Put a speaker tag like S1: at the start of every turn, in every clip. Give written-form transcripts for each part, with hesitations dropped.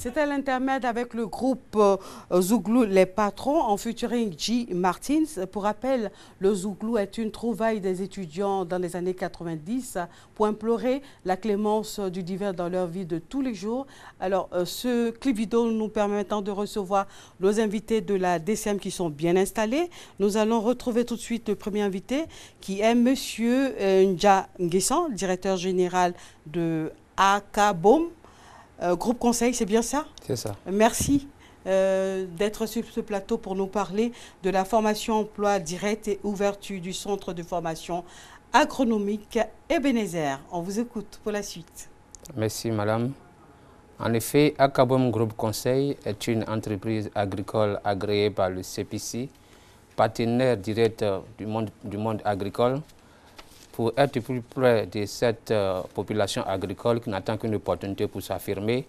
S1: C'était l'intermède avec le groupe Zouglou Les Patrons en featuring G. Martins. Pour rappel, le Zouglou est une trouvaille des étudiants dans les années 90 pour implorer la clémence du divin dans leur vie de tous les jours. Alors, ce clip vidéo nous permettant de recevoir nos invités de la DCM qui sont bien installés. Nous allons retrouver tout de suite le premier invité qui est Monsieur Ndja Nguessan, directeur général de AKBOM. Groupe Conseil, c'est bien ça? C'est ça. Merci d'être sur ce plateau pour nous parler de la formation emploi direct et ouverture du centre de formation agronomique Ebenezer. On vous écoute pour la suite.
S2: Merci madame. En effet, AKBOM Groupe Conseil est une entreprise agricole agréée par le CPC, partenaire direct du monde agricole, pour être plus près de cette population agricole qui n'attend qu'une opportunité pour s'affirmer.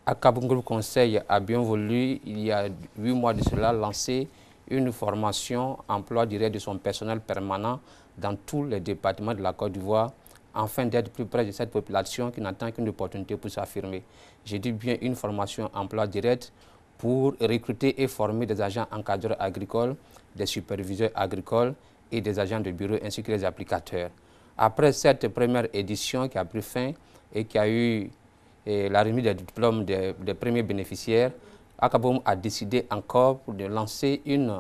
S2: AKBOM Groupe Conseil a bien voulu, il y a 8 mois de cela, lancer une formation emploi direct de son personnel permanent dans tous les départements de la Côte d'Ivoire, afin d'être plus près de cette population qui n'attend qu'une opportunité pour s'affirmer. J'ai dit bien une formation emploi direct pour recruter et former des agents encadreurs agricoles, des superviseurs agricoles et des agents de bureau ainsi que les applicateurs. Après cette première édition qui a pris fin et qui a eu la remise des diplômes des premiers bénéficiaires, AKBOM a décidé encore de lancer une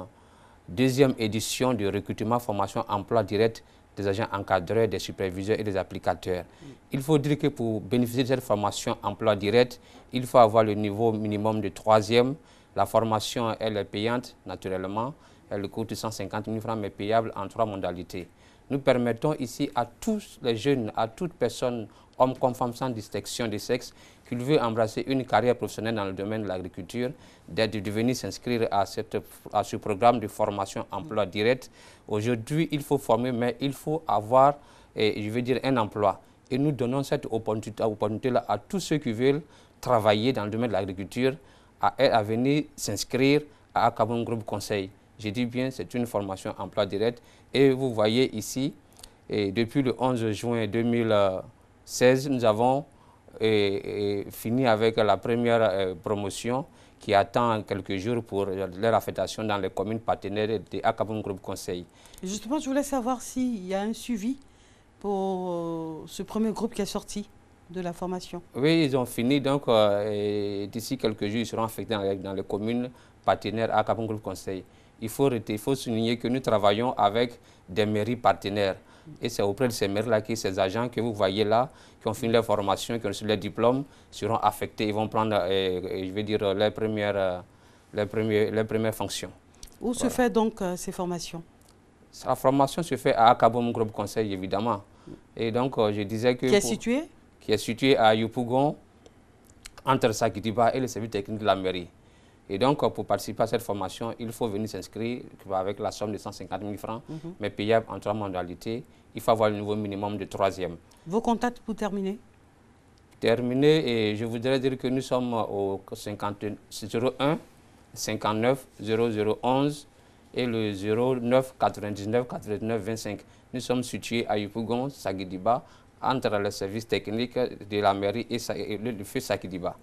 S2: deuxième édition de recrutement, formation, emploi direct des agents encadreurs, des superviseurs et des applicateurs. Il faut dire que pour bénéficier de cette formation emploi direct, il faut avoir le niveau minimum de 3e. La formation, elle est payante, naturellement. Elle coûte 150 000 francs, mais payable en 3 modalités. Nous permettons ici à tous les jeunes, à toute personne, homme comme femme, sans distinction de sexe, qui veut embrasser une carrière professionnelle dans le domaine de l'agriculture, de venir s'inscrire à ce programme de formation emploi direct. Aujourd'hui, il faut former, mais il faut avoir, je veux dire, un emploi. Et nous donnons cette opportunité-là à tous ceux qui veulent travailler dans le domaine de l'agriculture, à venir s'inscrire à AKBOM Groupe Conseil. Je dis bien, c'est une formation emploi direct. Et vous voyez ici, depuis le 11 juin 2016, nous avons fini avec la première promotion qui attend quelques jours pour leur affectation dans les communes partenaires de AKBOM Groupe Conseil.
S1: Justement, je voulais savoir s'il y a un suivi pour ce premier groupe qui est sorti de la formation.
S2: Oui, ils ont fini, donc d'ici quelques jours, ils seront affectés dans les communes partenaires AKBOM Groupe Conseil. Il faut souligner que nous travaillons avec des mairies partenaires. Et c'est auprès de ces mairies-là que ces agents que vous voyez là, qui ont fini leur formation, qui ont reçu leur diplôme, seront affectés. Ils vont prendre, je vais dire, les premières fonctions.
S1: Où se fait donc ces formations?
S2: La formation se fait à AKBOM Groupe Conseil, évidemment. Et donc, je disais que...
S1: Qui est situé?
S2: Qui est situé à Yopougon, entre Sakidiba et le service technique de la mairie. Et donc, pour participer à cette formation, il faut venir s'inscrire avec la somme de 150 000 francs, mais payable en 3 modalités. Il faut avoir le niveau minimum de 3e.
S1: Vos contacts pour terminer?
S2: Terminer, et je voudrais dire que nous sommes au 01 59 0011 et le 09 99 89 25. Nous sommes situés à Yopougon, Sakidiba, entre le service technique de la mairie et le feu Sakidiba.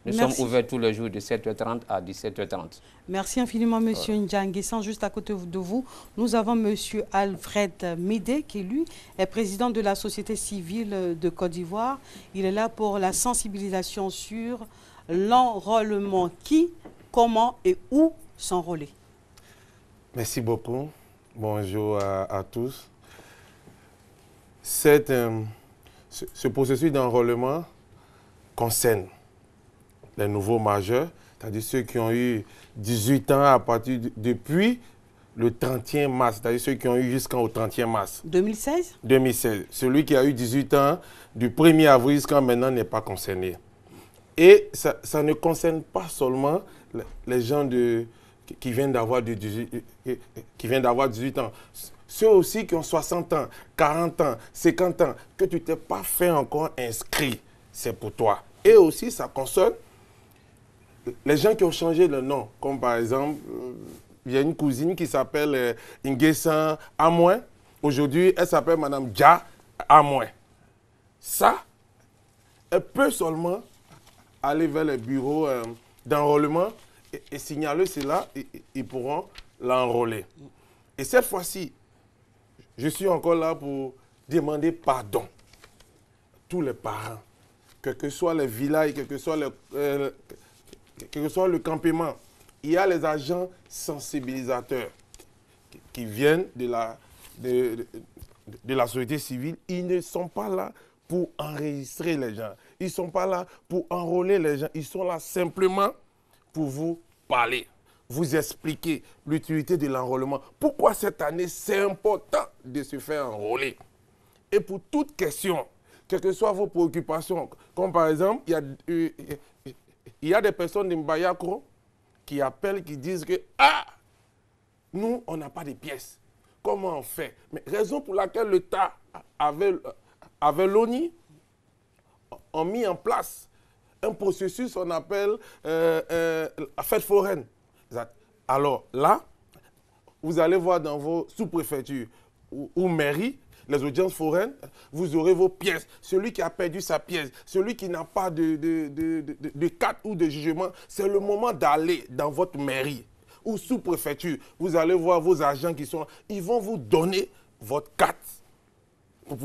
S2: Nous sommes ouverts tous les jours de 7h30 à 17h30.
S1: Merci infiniment, Monsieur Ndja Nguessan. Juste à côté de vous, nous avons Monsieur Alfred Médé, qui lui est président de la société civile de Côte d'Ivoire. Il est là pour la sensibilisation sur l'enrôlement. Qui, comment et où s'enrôler.
S3: Merci beaucoup. Bonjour à tous. Ce processus d'enrôlement concerne les nouveaux majeurs, c'est-à-dire ceux qui ont eu 18 ans à partir depuis le 30e mars, c'est-à-dire ceux qui ont eu jusqu'au 30e mars.
S1: 2016?
S3: 2016. Celui qui a eu 18 ans du 1er avril jusqu'à maintenant n'est pas concerné. Et ça ne concerne pas seulement les gens qui viennent d'avoir 18 ans. Ceux aussi qui ont 60 ans, 40 ans, 50 ans, que tu t'es pas fait encore inscrit, c'est pour toi. Et aussi, ça concerne les gens qui ont changé le nom, comme par exemple, il y a une cousine qui s'appelle Nguessan Amoin. Aujourd'hui, elle s'appelle Madame Dja Amoin. Ça, elle peut seulement aller vers les bureaux d'enrôlement et signaler cela, ils pourront l'enrôler. Et cette fois-ci, je suis encore là pour demander pardon à tous les parents, quel que soit les villages, quel que soit le campement. Il y a les agents sensibilisateurs qui viennent de la société civile. Ils ne sont pas là pour enregistrer les gens. Ils ne sont pas là pour enrôler les gens. Ils sont là simplement pour vous parler, vous expliquer l'utilité de l'enrôlement. Pourquoi cette année, c'est important de se faire enrôler. Et pour toute question, quelles que soient vos préoccupations, comme par exemple, il y a des personnes de Mbayakro qui appellent, qui disent que « Ah, nous, on n'a pas de pièces. Comment on fait ?» Mais raison pour laquelle l'État avec l'ONI ont mis en place un processus qu'on appelle la fête foraine. Alors là, vous allez voir dans vos sous-préfectures ou mairies, les audiences foraines, vous aurez vos pièces. Celui qui a perdu sa pièce, celui qui n'a pas de carte ou de jugement, c'est le moment d'aller dans votre mairie ou sous-préfecture. Vous allez voir vos agents qui sont là. Ils vont vous donner votre carte pour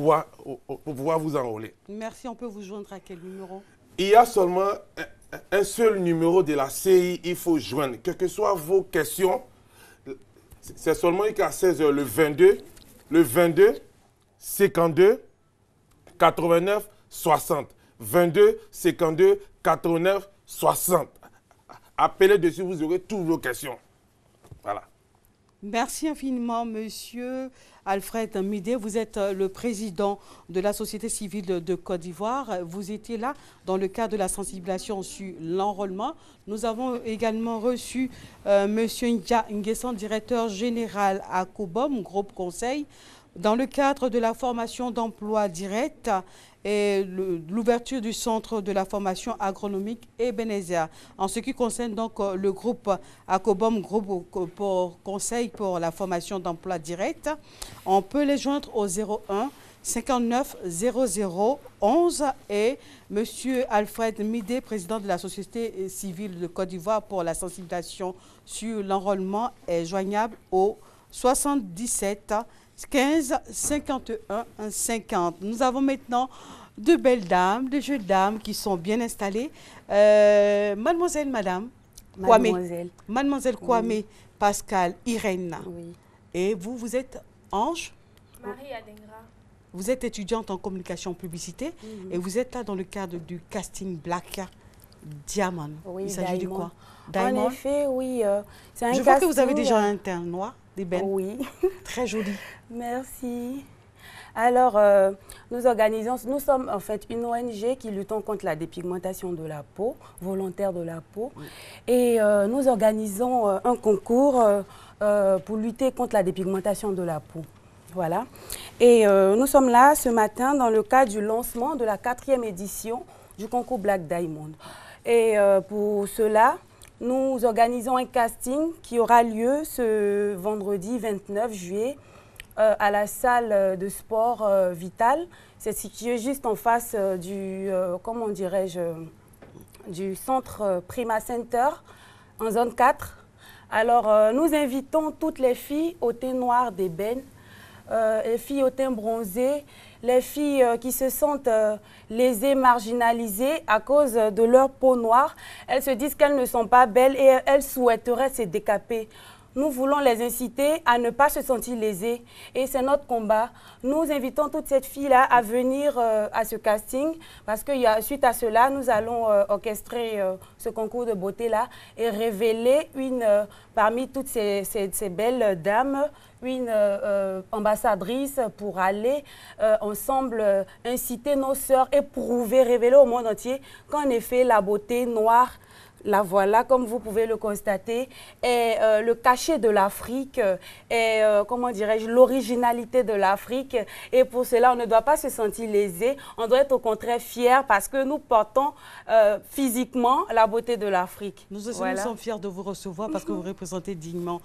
S3: pouvoir vous enrôler.
S1: Merci. On peut vous joindre à quel numéro?
S3: Il y a seulement un seul numéro de la CI, il faut joindre. Quelles que soient vos questions, c'est seulement jusqu'à 16h, le 22, 52, 89, 60. 22, 52, 89, 60. Appelez dessus, vous aurez toutes vos questions. Voilà.
S1: Merci infiniment, monsieur Alfred Midé. Vous êtes le président de la société civile de Côte d'Ivoire. Vous étiez là dans le cadre de la sensibilisation sur l'enrôlement. Nous avons également reçu monsieur Ndia Nguessan, directeur général à Cobom, groupe conseil, dans le cadre de la formation d'emploi direct et l'ouverture du centre de la formation agronomique Ebenezer. En ce qui concerne donc le groupe ACOBOM, groupe pour conseil pour la formation d'emploi direct, on peut les joindre au 01 59 00 11 et M. Alfred Midé, président de la société civile de Côte d'Ivoire pour la sensibilisation sur l'enrôlement, est joignable au 77 15 51 50. Nous avons maintenant de belles dames, de jeunes dames qui sont bien installées. Mademoiselle, madame
S4: Mademoiselle.
S1: Mademoiselle Kwame, oui. Pascal, Irène.
S4: Oui.
S1: Et vous, vous êtes Ange?
S5: Marie Adengra.
S1: Vous êtes étudiante en communication publicité et vous êtes là dans le cadre du casting Black Diamond.
S4: Oui,
S1: il s'agit de quoi?
S4: Diamond. En effet, oui. C'est un
S1: Je
S4: casting.
S1: vois que vous avez déjà un teint noir, d'ébène.
S4: Oui.
S1: Très joli.
S4: Merci. Alors, nous sommes en fait une ONG qui lutte contre la dépigmentation de la peau, volontaire de la peau. Oui. Et nous organisons un concours pour lutter contre la dépigmentation de la peau. Voilà. Et nous sommes là ce matin dans le cadre du lancement de la 4e édition du concours Black Diamond. Et pour cela, nous organisons un casting qui aura lieu ce vendredi 29 juillet à la salle de sport Vital. C'est situé juste en face comment dirais-je, du centre Prima Center en zone 4. Alors, nous invitons toutes les filles au teint noir d'ébène, les filles au teint bronzé, les filles qui se sentent lésées, marginalisées à cause de leur peau noire. Elles se disent qu'elles ne sont pas belles et elles souhaiteraient se décaper. Nous voulons les inciter à ne pas se sentir lésées et c'est notre combat. Nous invitons toutes ces filles-là à venir à ce casting parce que suite à cela, nous allons orchestrer ce concours de beauté-là et révéler parmi toutes ces belles dames, une ambassadrice pour aller ensemble inciter nos sœurs et prouver, révéler au monde entier qu'en effet la beauté noire, la voilà, comme vous pouvez le constater, est le cachet de l'Afrique, est, comment dirais-je, l'originalité de l'Afrique. Et pour cela, on ne doit pas se sentir lésé, on doit être au contraire fier parce que nous portons physiquement la beauté de l'Afrique.
S1: Nous aussi, nous sommes fiers de vous recevoir parce que vous représentez dignement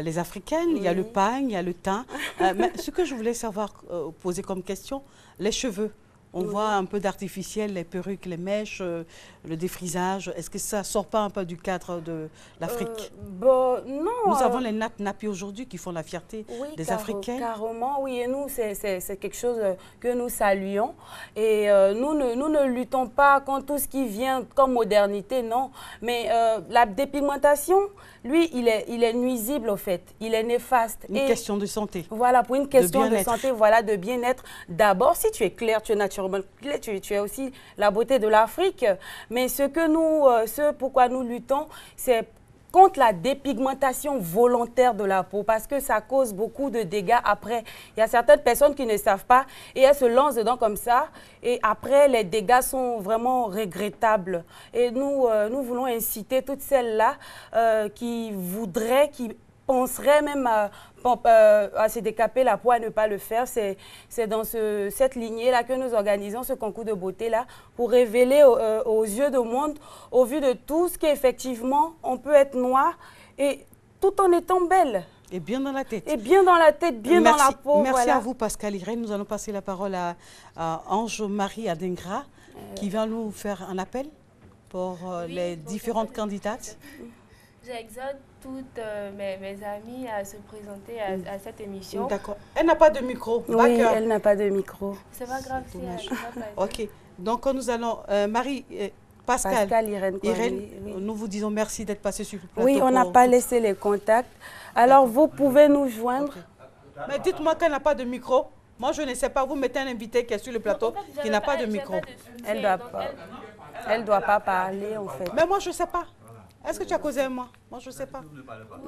S1: les Africaines. Il y a le pagne, il y a le teint. Mais ce que je voulais savoir, poser comme question, les cheveux. On voit un peu d'artificiel, les perruques, les mèches, le défrisage. Est-ce que ça ne sort pas un peu du cadre de l'Afrique?
S4: Non.
S1: Nous avons les nappies aujourd'hui qui font la fierté des Africains.
S4: Carrément, oui. Et nous, c'est quelque chose que nous saluons. Et nous ne luttons pas contre tout ce qui vient comme modernité, non. Mais la dépigmentation, lui, il est nuisible, au fait. Il est néfaste.
S1: Une question de santé.
S4: Voilà, pour une question de santé, voilà, de bien-être. D'abord, si tu es clair, tu es naturellement clair, tu es aussi la beauté de l'Afrique. Mais ce pourquoi nous luttons, c'est contre la dépigmentation volontaire de la peau, parce que ça cause beaucoup de dégâts après. Il y a certaines personnes qui ne savent pas et elles se lancent dedans comme ça, et après les dégâts sont vraiment regrettables. Et nous voulons inciter toutes celles-là qui penseraient même à se décaper la peau, à ne pas le faire. C'est dans cette lignée-là que nous organisons ce concours de beauté-là pour révéler aux yeux du monde, au vu de tous, qu'effectivement, on peut être noir et tout en étant belle.
S1: Et bien dans la tête.
S4: Et bien dans la tête, bien dans la peau.
S1: Merci à vous, Pascal Irène. Nous allons passer la parole à Ange-Marie Adingra, qui va nous faire un appel pour les différentes candidates.
S5: J'exhorte toutes mes amies à se présenter à cette émission.
S1: D'accord. Elle n'a pas de micro.
S4: Oui, elle n'a pas de micro.
S5: C'est pas grave si elle n'a pas.
S1: Ok. Donc, nous allons... Pascal Irène, oui. Nous vous disons merci d'être passé sur le plateau.
S4: Oui, on n'a pas laissé les contacts. Alors, vous pouvez nous joindre.
S1: Okay. Mais dites-moi qu'elle n'a pas de micro. Moi, je ne sais pas. Vous mettez un invité qui est sur le plateau qui n'a pas de micro.
S4: Elle ne doit pas parler, en fait.
S1: Mais moi, je ne sais pas. Est-ce que tu as causé avec moi? Moi, je ne sais pas.